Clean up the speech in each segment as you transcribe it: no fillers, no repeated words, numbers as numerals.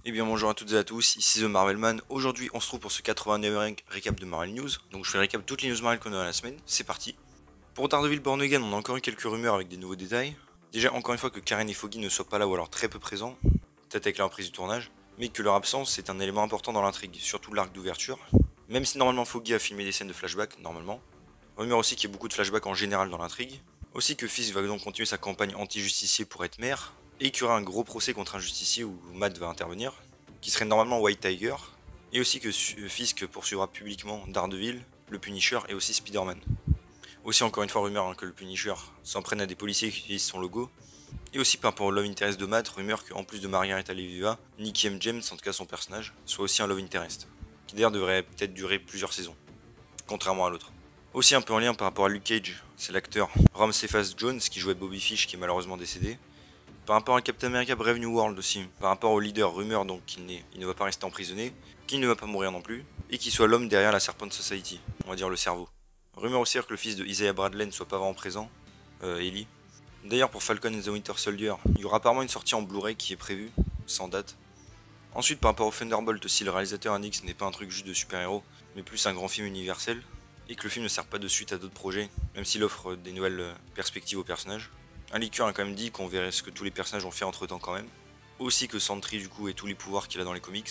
Eh bien bonjour à toutes et à tous, ici The Marvelman. Aujourd'hui on se trouve pour ce 89e récap de Marvel News. Donc je fais le récap de toutes les news Marvel qu'on a la semaine, c'est parti. Pour Daredevil Born Again, on a encore eu quelques rumeurs avec des nouveaux détails. Déjà encore une fois que Karen et Foggy ne soient pas là ou alors très peu présents, peut-être avec la reprise du tournage, mais que leur absence est un élément important dans l'intrigue, surtout l'arc d'ouverture. Même si normalement Foggy a filmé des scènes de flashback, normalement. Rumeur aussi qu'il y ait beaucoup de flashbacks en général dans l'intrigue. Aussi que Fisk va donc continuer sa campagne anti-justicier pour être maire, et qu'il y aura un gros procès contre un justicier où Matt va intervenir, qui serait normalement White Tiger, et aussi que Fisk poursuivra publiquement Daredevil, le Punisher et aussi Spider-Man. Aussi encore une fois rumeur que le Punisher s'en prenne à des policiers qui utilisent son logo, et aussi par rapport au Love Interest de Matt, rumeur qu'en plus de Margareta Leviva, Nicky M. James, en tout cas son personnage, soit aussi un Love Interest, qui d'ailleurs devrait peut-être durer plusieurs saisons, contrairement à l'autre. Aussi un peu en lien par rapport à Luke Cage, c'est l'acteur Ram Cephas Jones qui jouait Bobby Fish qui est malheureusement décédé. Par rapport à Captain America Brave New World aussi, par rapport au leader rumeur donc qu'il ne va pas rester emprisonné, qu'il ne va pas mourir non plus, et qu'il soit l'homme derrière la Serpent Society, on va dire le cerveau. Rumeur aussi que le fils de Isaiah Bradley ne soit pas vraiment présent, Ellie. D'ailleurs pour Falcon and the Winter Soldier, il y aura apparemment une sortie en Blu-ray qui est prévue, sans date. Ensuite par rapport au Thunderbolt aussi, le réalisateur indique que ce n'est pas un truc juste de super-héros, mais plus un grand film universel, et que le film ne sert pas de suite à d'autres projets, même s'il offre des nouvelles perspectives aux personnages. Un leaker a quand même dit qu'on verrait ce que tous les personnages ont fait entre temps quand même. Aussi que Sentry du coup et tous les pouvoirs qu'il a dans les comics.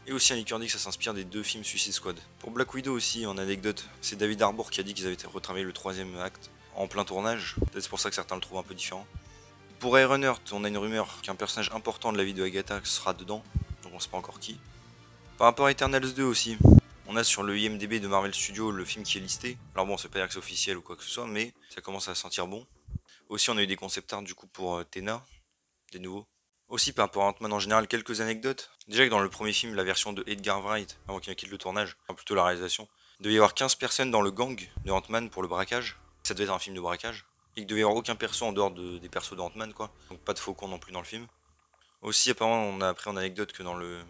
Et aussi un leaker dit que ça s'inspire des deux films Suicide Squad. Pour Black Widow aussi, en anecdote, c'est David Harbour qui a dit qu'ils avaient retravaillé le troisième acte en plein tournage. Peut-être c'est pour ça que certains le trouvent un peu différent. Pour Ironheart, on a une rumeur qu'un personnage important de la vie de Agatha sera dedans, donc on sait pas encore qui. Par rapport à Eternals 2 aussi, on a sur le IMDB de Marvel Studios le film qui est listé. Alors bon, c'est pas dire que c'est officiel ou quoi que ce soit, mais ça commence à sentir bon. Aussi, on a eu des concept art du coup pour Tena, des nouveaux. Aussi, par rapport à Ant-Man en général, quelques anecdotes. Déjà que dans le premier film, la version de Edgar Wright, avant qu'il ne quitte le tournage, enfin plutôt la réalisation, il devait y avoir 15 personnes dans le gang de Ant-Man pour le braquage. Ça devait être un film de braquage. Et qu'il devait y avoir aucun perso en dehors des persos de Ant-Man, quoi. Donc pas de faucon non plus dans le film. Aussi, apparemment, on a appris en anecdote que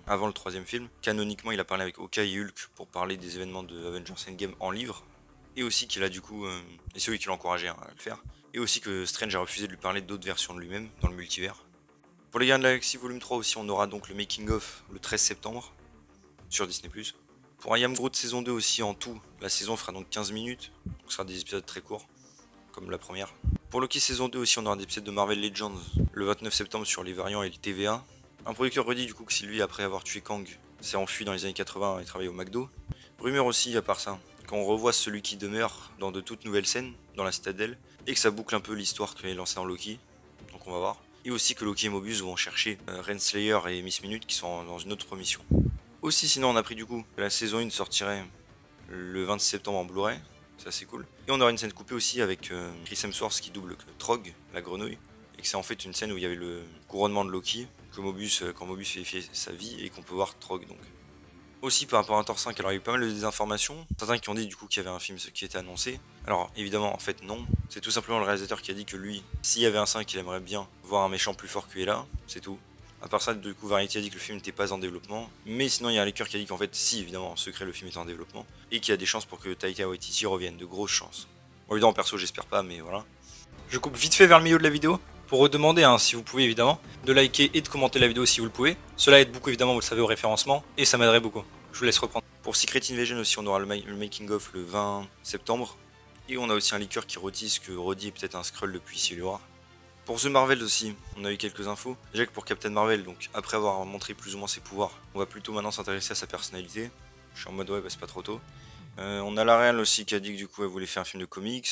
avant le troisième film, canoniquement, il a parlé avec Hawkeye et Hulk pour parler des événements de Avengers Endgame en livre. Et aussi qu'il a du coup, et c'est lui qui l'a encouragé à le faire. Et aussi que Strange a refusé de lui parler d'autres versions de lui-même dans le multivers. Pour les Gardiens de la Galaxie Volume 3 aussi, on aura donc le Making of le 13 septembre sur Disney+. Pour I Am Groot saison 2 aussi, en tout, la saison fera donc 15 minutes. Donc ce sera des épisodes très courts, comme la première. Pour Loki saison 2 aussi, on aura des épisodes de Marvel Legends le 29 septembre sur les variants et le TVA. Un producteur redit du coup que Sylvie, après avoir tué Kang, s'est enfui dans les années 80 et travaillé au McDo. Rumeur aussi, à part ça, qu'on revoit celui qui demeure dans de toutes nouvelles scènes, dans la citadelle, et que ça boucle un peu l'histoire qui est lancée dans Loki. Donc on va voir. Et aussi que Loki et Mobius vont chercher Renslayer et Miss Minute qui sont dans une autre mission. Aussi, sinon, on a appris du coup que la saison 1 sortirait le 26 septembre en Blu-ray. C'est assez cool. Et on aura une scène coupée aussi avec Chris Hemsworth qui double Trog, la grenouille. Et que c'est en fait une scène où il y avait le couronnement de Loki, que Mobius, quand Mobius fait sa vie, et qu'on peut voir Trog donc. Aussi par rapport à Thor 5, alors il y a eu pas mal de désinformations. Certains qui ont dit du coup qu'il y avait un film qui était annoncé. Alors évidemment en fait non. C'est tout simplement le réalisateur qui a dit que lui, s'il y avait un 5, il aimerait bien voir un méchant plus fort que là. C'est tout. À part ça, du coup, Variety a dit que le film n'était pas en développement. Mais sinon, il y a un leaker qui a dit qu'en fait, si, évidemment, en secret, le film est en développement. Et qu'il y a des chances pour que Taika Waititi revienne. De grosses chances. Bon, évidemment, perso, j'espère pas, mais voilà. Je coupe vite fait vers le milieu de la vidéo. Pour redemander, si vous pouvez, évidemment, de liker et de commenter la vidéo si vous le pouvez. Cela aide beaucoup, évidemment, vous le savez, au référencement. Et ça m'aiderait beaucoup. Je vous laisse reprendre. Pour Secret Invasion aussi, on aura le making of le 20 septembre. Et on a aussi un leaker qui redit que Roddy est peut-être un Skrull depuis Civil War. Pour The Marvel aussi, on a eu quelques infos. Déjà que pour Captain Marvel, donc après avoir montré plus ou moins ses pouvoirs, on va plutôt maintenant s'intéresser à sa personnalité. Je suis en mode ouais, bah c'est pas trop tôt. On a la Real aussi qui a dit que du coup elle voulait faire un film de comics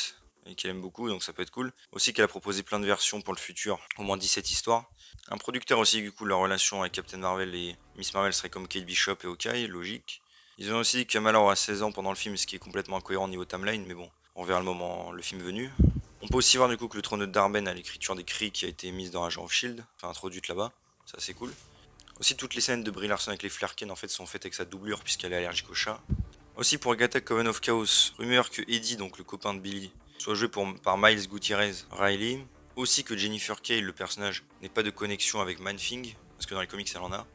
et qu'elle aime beaucoup, donc ça peut être cool. Aussi qu'elle a proposé plein de versions pour le futur, au moins 17 histoires. Un producteur aussi, du coup, leur relation avec Captain Marvel et Miss Marvel serait comme Kate Bishop et Hawkeye, logique. Ils ont aussi dit que Kamala aura 16 ans pendant le film, ce qui est complètement incohérent niveau timeline, mais bon, on verra le film venu. On peut aussi voir du coup que le trône de Darben a l'écriture des cris qui a été mise dans Agent of Shield, enfin introduite là-bas, ça c'est cool. Aussi toutes les scènes de Brie Larson avec les Flerken en fait sont faites avec sa doublure puisqu'elle est allergique au chat. Aussi pour Agatha Coven of Chaos, rumeur que Eddie, donc le copain de Billy, soit joué par Miles Gutierrez Riley. Aussi que Jennifer Kay, le personnage, n'ait pas de connexion avec Man-Thing, parce que dans les comics elle en a.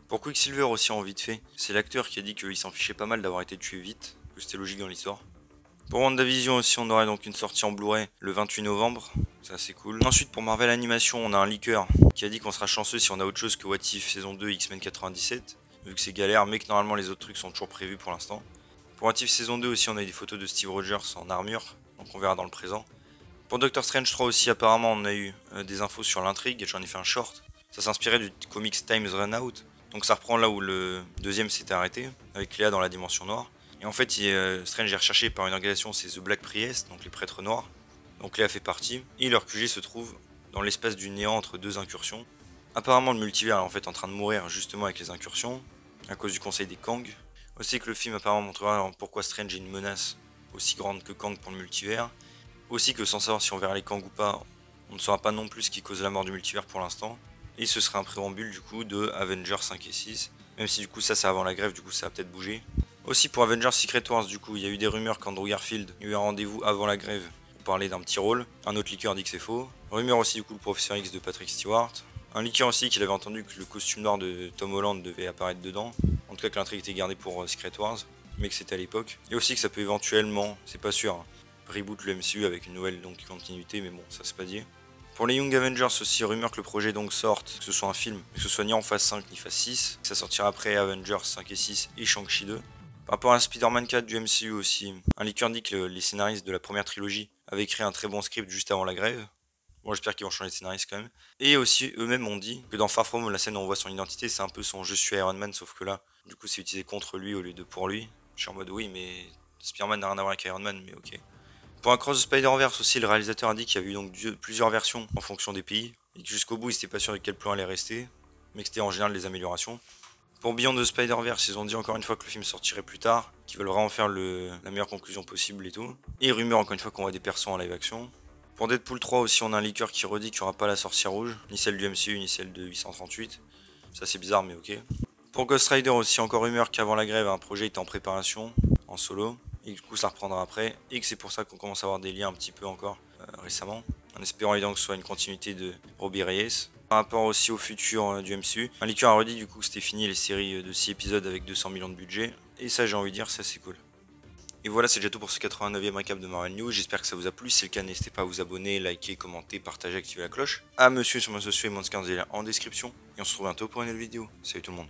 Pour Quicksilver aussi en vite fait, c'est l'acteur qui a dit qu'il s'en fichait pas mal d'avoir été tué vite, que c'était logique dans l'histoire. Pour WandaVision aussi, on aurait donc une sortie en Blu-ray le 28 novembre. Ça c'est cool. Ensuite pour Marvel Animation, on a un leaker qui a dit qu'on sera chanceux si on a autre chose que What If saison 2 X-Men 97. Vu que c'est galère, mais que normalement les autres trucs sont toujours prévus pour l'instant. Pour What If saison 2 aussi, on a eu des photos de Steve Rogers en armure. Donc on verra dans le présent. Pour Doctor Strange 3 aussi, apparemment on a eu des infos sur l'intrigue. J'en ai fait un short. Ça s'inspirait du comics Times Run Out. Donc ça reprend là où le deuxième s'était arrêté, avec Léa dans la dimension noire. Et en fait, Strange est recherché par une organisation, c'est The Black Priest, donc les prêtres noirs. Donc Léa fait partie. Et leur QG se trouve dans l'espace du néant entre deux incursions. Apparemment, le multivers est en fait en train de mourir justement avec les incursions, à cause du conseil des Kang. Aussi que le film apparemment montrera pourquoi Strange est une menace aussi grande que Kang pour le multivers. Aussi que sans savoir si on verra les Kang ou pas, on ne saura pas non plus ce qui cause la mort du multivers pour l'instant. Et ce serait un préambule du coup de Avengers 5 et 6. Même si du coup ça c'est avant la grève, du coup ça va peut-être bouger. Aussi pour Avengers Secret Wars, du coup il y a eu des rumeurs qu'Andrew Garfield a eu un rendez-vous avant la grève pour parler d'un petit rôle. Un autre leaker dit que c'est faux. Rumeur aussi du coup le Professeur X de Patrick Stewart. Un leaker aussi qu'il avait entendu que le costume noir de Tom Holland devait apparaître dedans. En tout cas que l'intrigue était gardée pour Secret Wars, mais que c'était à l'époque. Et aussi que ça peut éventuellement, c'est pas sûr, reboot le MCU avec une nouvelle donc continuité, mais bon ça c'est pas dit. Pour les Young Avengers aussi, rumeur que le projet donc sorte, que ce soit un film, que ce soit ni en phase 5 ni phase 6, que ça sortira après Avengers 5 et 6 et Shang-Chi 2. Par rapport à Spider-Man 4 du MCU aussi, un leaker dit que les scénaristes de la première trilogie avaient écrit un très bon script juste avant la grève. Bon, j'espère qu'ils vont changer de scénariste quand même. Et aussi, eux-mêmes ont dit que dans Far From Home, la scène où on voit son identité, c'est un peu son je suis Iron Man, sauf que là, du coup, c'est utilisé contre lui au lieu de pour lui. Je suis en mode oui, mais Spider-Man n'a rien à voir avec Iron Man, mais ok. Pour Across the Spider-Verse aussi, le réalisateur a dit qu'il y avait eu donc plusieurs versions en fonction des pays, et que jusqu'au bout, ils n'étaient pas sûrs de quel plan allait rester, mais que c'était en général des améliorations. Pour Beyond the Spider-Verse, ils ont dit encore une fois que le film sortirait plus tard, qu'ils veulent vraiment faire la meilleure conclusion possible et tout. Et rumeur encore une fois qu'on voit des persos en live action. Pour Deadpool 3 aussi, on a un leaker qui redit qu'il n'y aura pas la sorcière rouge, ni celle du MCU, ni celle de 838. Ça c'est bizarre, mais ok. Pour Ghost Rider aussi, encore rumeur qu'avant la grève, un projet était en préparation, en solo, et du coup ça reprendra après, et que c'est pour ça qu'on commence à avoir des liens un petit peu encore récemment, en espérant évidemment que ce soit une continuité de Robbie Reyes. Par rapport aussi au futur du MCU, un leaker a redit du coup que c'était fini les séries de 6 épisodes avec 200 millions de budget, et ça j'ai envie de dire, ça c'est cool. Et voilà, c'est déjà tout pour ce 89e récap de Marvel News. J'espère que ça vous a plu. Si c'est le cas, n'hésitez pas à vous abonner, liker, commenter, partager, activer la cloche. À me suivre sur mes sociaux et mon Scanzilla en description. Et on se retrouve bientôt pour une nouvelle vidéo. Salut tout le monde.